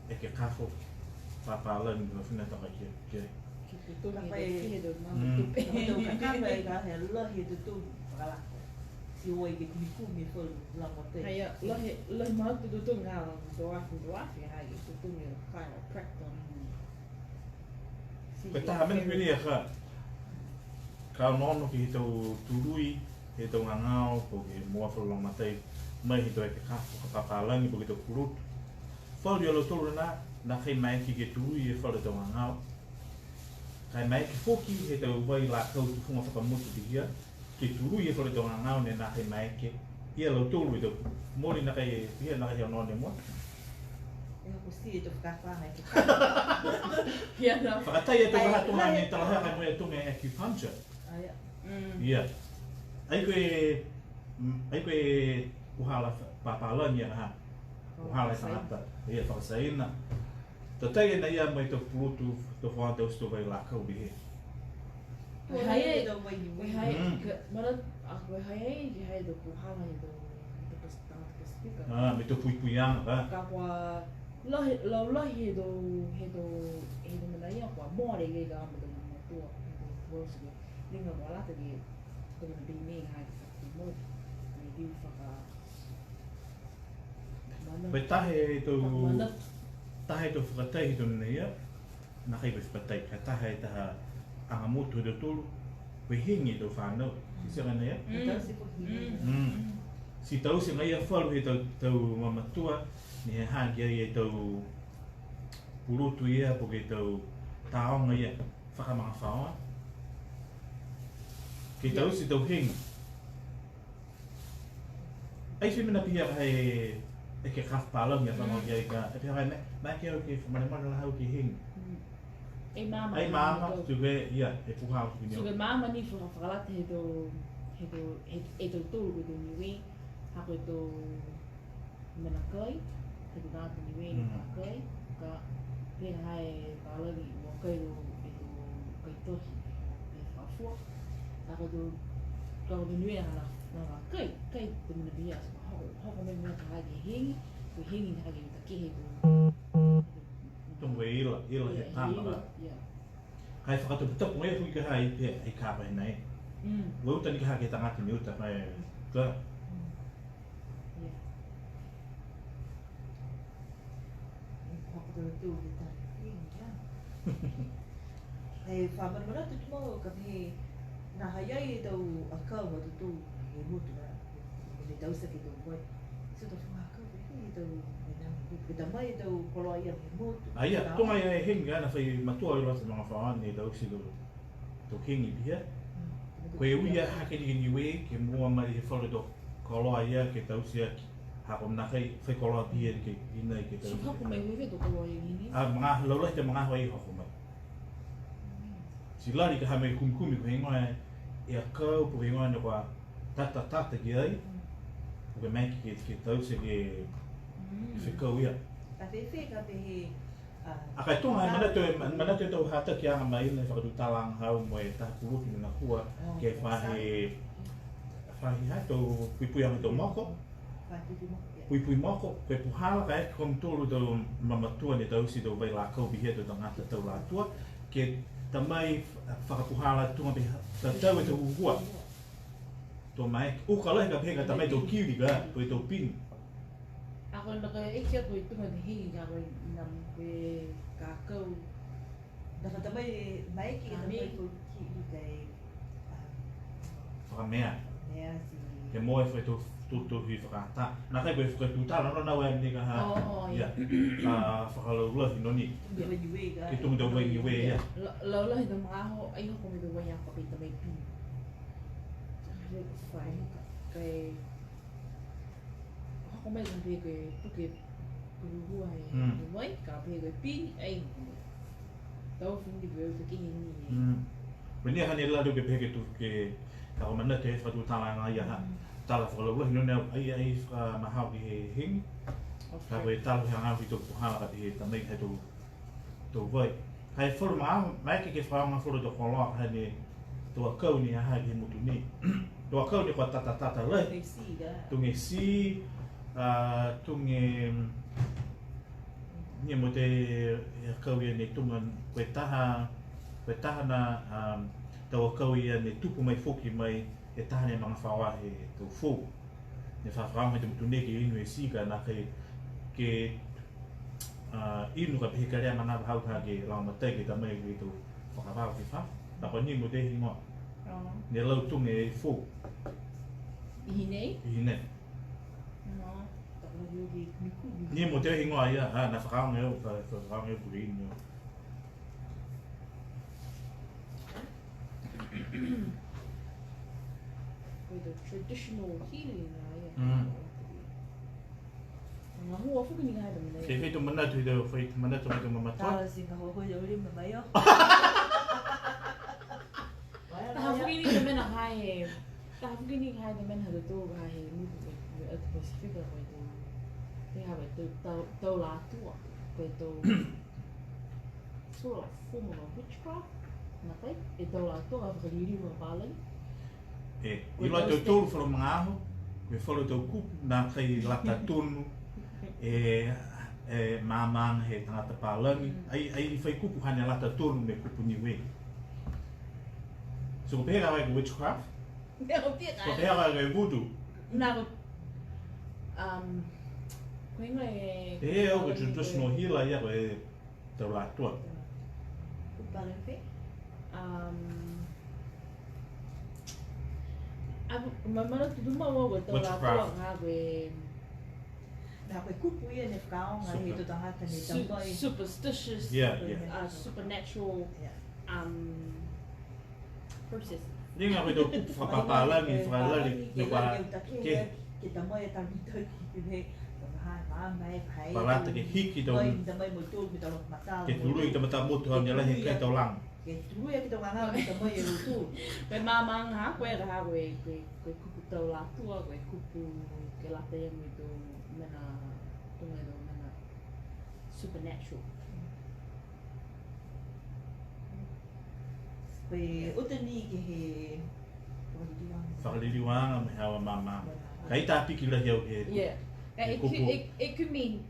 E ke kafo papalan ni whina taka kia. Tuna pai e do mamu tupe. Tuna kapa e ka he lohi tu tu whakalako. Si oi ke kumikumi wholu la motai. Haya, lohi mau tu tu ngā doafi hai tu tu ngi chiropractor. Pe taha meni whini e ka. Ka nono ki he tau turui, he tau ngangao, po ke mua whalu lang matai. Mai he tau e ke kafo kapapalangi po ke tau kurut. Whalu i alo tolu na, na kei mai ki ke turui e whalu tau ngangao. Kai mai ki foki he tau wai la kau tu funga whakamutu ti hia. Ke turu i e whare tau ngangau ne nā kei mai ke. Ia lau tōru i tau mori nā kei pia nā kei au nōne mua. E hoko si e tau whakawhanga e ke kaka. Whakatai e tau kaha tunga ne talahea kai moe tunga e acupuncture. Aia. Ia. Ai koe uhala pāpālani a ha. Uhala e tangata. Ia whakasaina. Tatai e na ia mai tau purutu tau whāntau sto vai la kau bihe. Hai e do hai mana aku hai ki hai do ku hala i do ke speaker. Me tau pui-puianga ka. Ka kwa lo he do mana ia kwa more ge ga mo do mo tu wo se linga wala te ge ko na bini hai ki mo ni di fa Pe tahe tau whakatai hi tonu nei ia, nā kei whakatai, ka tahe taha anga motu he tolu, we hingi tau whanau, si sera nei ia. Tau si pohi. Si tau se ngai a whalu he tau mamatua, ni he hangi ai e tau purutu ia, po ke tau taonga ia, whakamanga whaoa. Ke tau si tau hingi. Ai whimina pia kai e ke kaf palang ya whanau ki ai ka, e pia kai mai ke au ke whamanamana la hau ki hingi. Ai mama, tuwe ia, e puhau ki nio. Tuwe mama ni whakalate he tō tōru ko tō niwi, hako e tō manakai, he tō nātu niwi ni manakai, ka pēna hae kālagi o kai ro e tō kaitohi, e whafua, hako tō kao tō niwi nā kai tō mina bia, hoko me mea ka hae ke hingi, ko hingi ni hake ta kehe tō. Tongu e ila he tāmara. Hai whakatuputapu ngai hui ka hae pia e kāpa he nei. Wau tani ka hake tangati ni uta mai ka. Hoko tau tū ki tā. Hei whamanamana tu tumo ka pihe nā haiai e tau akau a tutu e mutu na. E tau saki tau koe. So tau whunga akau e tau e ta mai e tau koloa ia me mutu. Aia, tonga ia e hingi ana whai matua i rata mga whaani e tau si tau hingi pia. Koe ui a hake ni niwe ke mua mai he whare tō koloa ia ke tau si a hako mna kai whai koloa pia ke ina i ke tau. So hako mai hui tō koloa i ngini? Mga laulai te mga hoi hoko mai. Si lari ka hame kumikumi ko hingoa e a kau po hingoa ni kwa tata ki ai. Po ke meki ke tau si ke whikau ia. Ka whewhe ka pehe A kai tonga mana te tau hata ki anga mai nei Fakatutala ang hau mo e taha kuruki na kua ke whahi hai tau puipui anga tau moko. Puipui moko, koe puhala ka eke komtolu tau mamatua ni tau si tau vai la kau bihia tau tangata tau la tua ke tamai whakapuhala tunga tau e tau uhua. to mai u ka lai ka phe ka tamai to ki ga ko to pin ako na ka ikya ko ito nga hihi nga ko nam pe kakao Nakatamay mai ki tamay ko ki kay fa mea mea si ke mo e foi to hi fa ta na kai ko Fakatutala no na wa ni ka ha ya fa lo lo no ni ke tu do we we ya lo lo ito mga ho ay ko mi do ya ko pita may pin fine kay ako may sabi ko porque puro ay wai ka pe ko pin ay tau fun di veo que ni Venia hani la do ke peke tu ke ka o mana te Fakatutala nga ya ha tala fa lo no na ai fa ma ha ki hing ka we tala ha ha to ha ka te tamai ha to vai hai for ma mai ke fa ma for do ko lo ha ni to ka ni ha ki mutu ni to ka ni ko ta le tu nge si tu nge ni mo te ka we ni tu man Koe taha na tau kau ia ne tupu mai foki mai e taha ne mga whawa he tau fō. Ne whawhawang he te mutu ne ke inu e sika na ke inu ka pehe karea mana hau ka ke lau matai ke tamai ke tau whakawao ke wha. Na ko ni mo te hingoa. Ne lau tunge e fō. Ihi nei? Ihi nei. Ni mo te hingoa ia na whakawang e o whakawang e o puri inu. With the traditional healing nga hua fuku ni nga dam Ke feito mana tu do foi mana tu do mama to. Tala singa ho yo ri mama yo. Ta fuku ni de mena hai. Ta fuku ni hai de mena do to ga hai ni ko e specific ko to. Te ha to la tu ko to. Sort of form of witchcraft. Nakai e to la to ga ko ri mo palen. I loa tau tōru whara mga aho, koe whara tau kupu nā kai lata tonu māmanga he tangata pālangi. Ai i whai kupu hane lata tonu me kupu niwe. So ko pēra wai ko witchcraft? Ko pēra wai ko voodoo? Nā ko... Koe inga e... E au ko traditional healer ia ko e tau lātua. Kupalewhi? Mamana tu duma wa to la ko nga we na koe kupu ia ne whakao nga he to tangata ne tamai superstitious supernatural process. Ringa koe tau kupu whapapālangi whakalari ke tamai e tamita ki he hai mamai pai Parata ke hiki tau tamai mo tu mi tau matau ke turui te mata motu hau nyala he kai tau lang. Ke turui ki tau nganga ki tamai e tu. Pe mamang ha koe ra koe kupu tau la tua koe kupu ke la te mi to mena tunga do mena supernatural. Koe utani ki he Whakaliriwanga me hawa mama. Kai tā piki lahi au he. Yeah. It could mean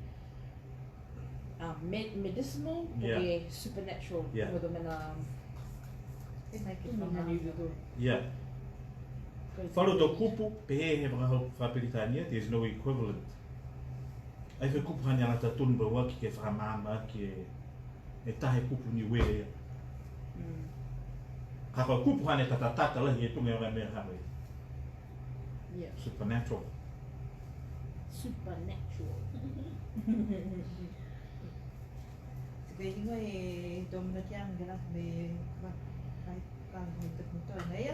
medicinal or supernatural. Yeah. Yeah. Whalu tau kupu, pehe he whakahau whaperitania, there's no equivalent. Ai whai kupu hane alata tunu bawa ki ke whakamama ki e tahe kupu ni wea. Haka kupu hane tatatata lahi e tunga o mea hawe. Yeah. Supernatural. Supernatural. Koe inga e tomina kiang gara me kai kai te kuto nei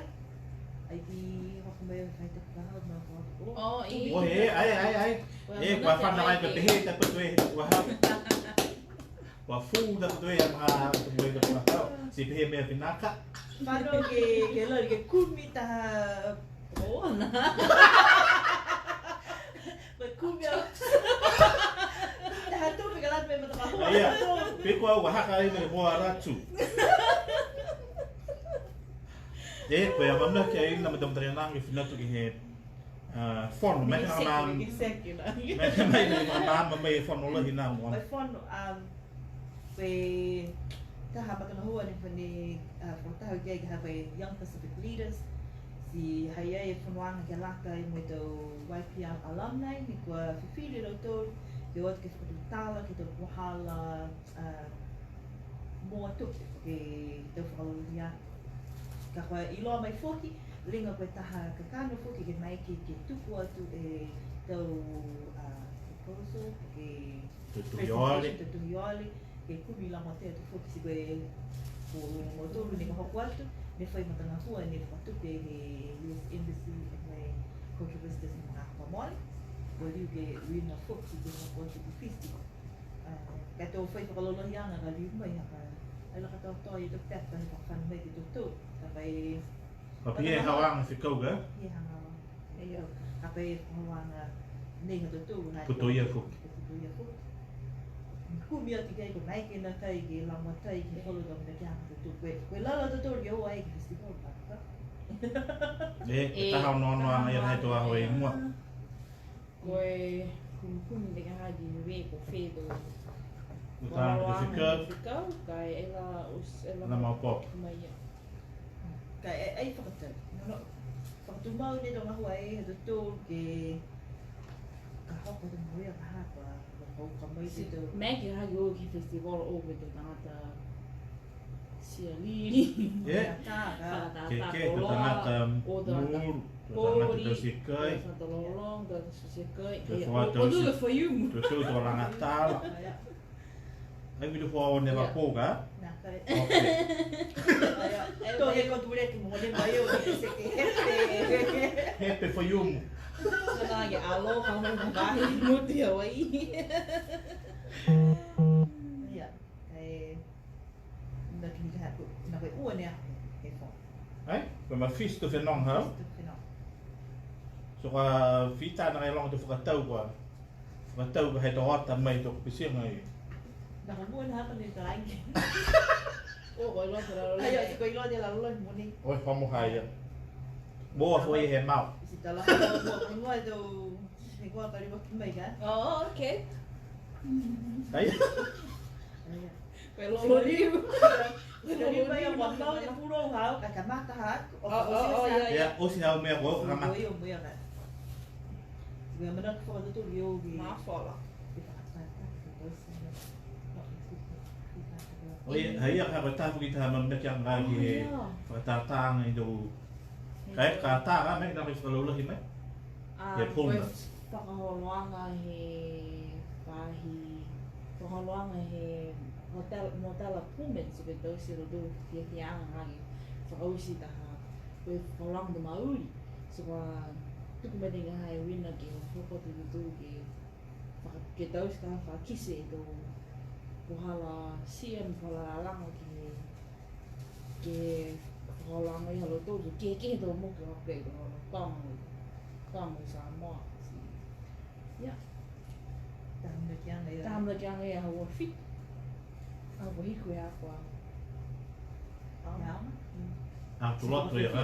ai ki hoku me kai te kahau na ko. Oh, Ai. Kwa whana ai ka pehe ta ko tue wa ha. Wa fu da tue ma tue ka pa. Si pehe me finaka. Pano ke lori ke kumi ta Oh, na. Kumi ta tu me galat me mata ko. Ia, pe ko wa haka ai me hoa ratu. Ko ia mamna ke ai na mata mata finatu ki he forno me na ma me na me forno la hina mo. Mai forno pe ta ha pa kana hoa ni fani ta ha ke ha young Pacific leaders si hai ai e whanuanga ke laka i mo i tau YPR alumni, ni kua whiwhiri rau tō, ke oat ke Fakatutala, ke tau vala moa tupu, ke tau whakalungia. Ka koe i loa mai whoki, ringa koe taha ka kāna whoki ke mai ke tupu atu e tau proposal, ke tutuhioli, ke kumi lama te atu whoki si koe o tōru ni ka hoku atu, me whai matanga hua ne whatupe he US Embassy e mai Cultural Visitors ni mga kapamole. Ko riu ke rina whoki ke hoku atu ki festival. Kai tō whai whakalolohi anga ka riu mai haka, ai laka tau toa i tō peta he whakawhanu mai ki tō tō. Ka pai... Papi e hawanga whikauga? He hanga wanga. Ka pai e hawanga nei ha tō tō. Putoia whoki. Putoia whoki. Kumi ati kei ko mai ke na kai ke lama tai ke holo tau na kia ka tō. Koe lala tō tō rio ai ki festival ka. E taha nono anga i rai toa hoi mua. Koe kumi te ka haji we ko whedo. Utanga te whikau. Whikau, kai ela Na mau pop. mai ia. Kai ai whakatau. Whakatumau ne tō ngahua e he tō ke ka hapa te moria ka hapa. Ka mai te tō. Mea ki hagi o ki festival o me te tangata sia liri. Whakataka. Ke tangata mūru, tangata tau se kai. Tangata lolong, tangata se kai. O tu e whaiumu. Tau tau rangatala. Ai miru wha o ne wapo ka? Nā kai. Ok. Tō he koture ki mo ne mai o ki se ke hepe. Hepe whaiumu. Nā ke aloha mai makahi muti awai. Ia, kai nā ki ni ka hapu. Nā koe ua nea he whong. Ai, koe ma fisto whenong hau. So ka whita na kai longa te whakatau koa. Whakatau ka hei tō ata mai tō kupisinga i. Nā ka mua na hapa ni ka ainge. O, koe loa te raro. Ai, koe ilo te la lola ni moni. Oi, whamoha ia. Moa fwoi he mau. Si tala hapa mua ngua e tau he kua kari waki mai ka. Oh, okay. Ai, Koe lolo riu. Kari mai a wangau te puro hau ka ka mata hat. ia, osi hau mea koe, ka mata. Oi, o mua ka. Ia mana ka whakatutu rio ki. Mawhala. Oi, hei a ka tapu ki taha mamina ki anga ki he whakatātanga i tō. Kai, ka tāga me, nā kai whakalolohi mai. He pōna. Whakaholoanga he pahi, whakaholoanga he motala pūmen, so ke tausi rodo hikihiaga ngangi, whakausi taha, koe whakaholoanga te mauri, so ka tuku mai tinga hai wina ki whakotu tutu ke tausi taha whakise i tō puhala siam puhala langa ke whakalanga i halo tōtu, ke tō moku hake i tō kāmu sa moa. Ia. Tāmina ki anga ia. Tāmina ki anga ia haua whit. Haua hiku e akua. Ia. A tu loto ia ka.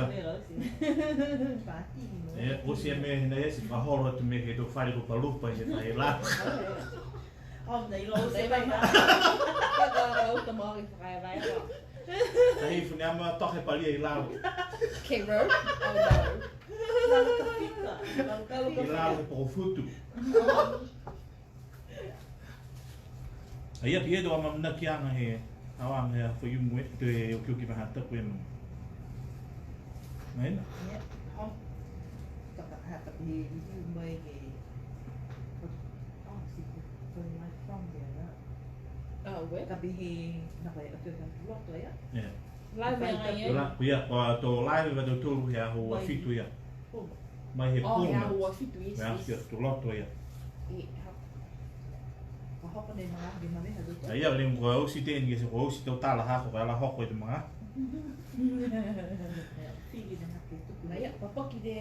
Pāti mo. E, osi e me hina e si whahoro atu me ke tō whare ko palupa i he tahe la. Nei lo se vai na. Kaka uta mahi whakai vai awa. Tahi whune ama tohe palia i lau. K Road? Oh no. Lalo ka pita. I lau he poko futu. Ai api e tō amamina ki anga he awanga he whaiumu e te e o kiuki maha tapu e mamu. Maina? Ia. Hong. Kaka hata he hiu mai ke. Oh, si ko mai from there. Oh, where? Ka bihi na kai atu ka loto ia. Ia. Lai mea ngai e? Ia, tō laiwe wa tō tōru hea hua whitu ia. Mai he Oh, hea pōna. hua whitu, yes, Mea yes. kia tō loto ia. Ka hopa nei mga ki mame ha duto. Ia, ringu ko ausi tēni ke se ko ausi tō tāla hako ka ala hoko i te mga. Fili na hake tuku. Na ia, papaki te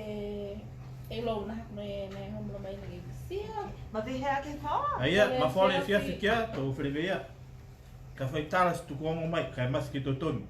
e lau na hako nei homura mai na ke sia. Ma te hea ke whaua. Ia, ma whare fia whikia, tō whiriwe ia. Ka whai tāla si tuku ongo mai, kai masi ki tō tonu.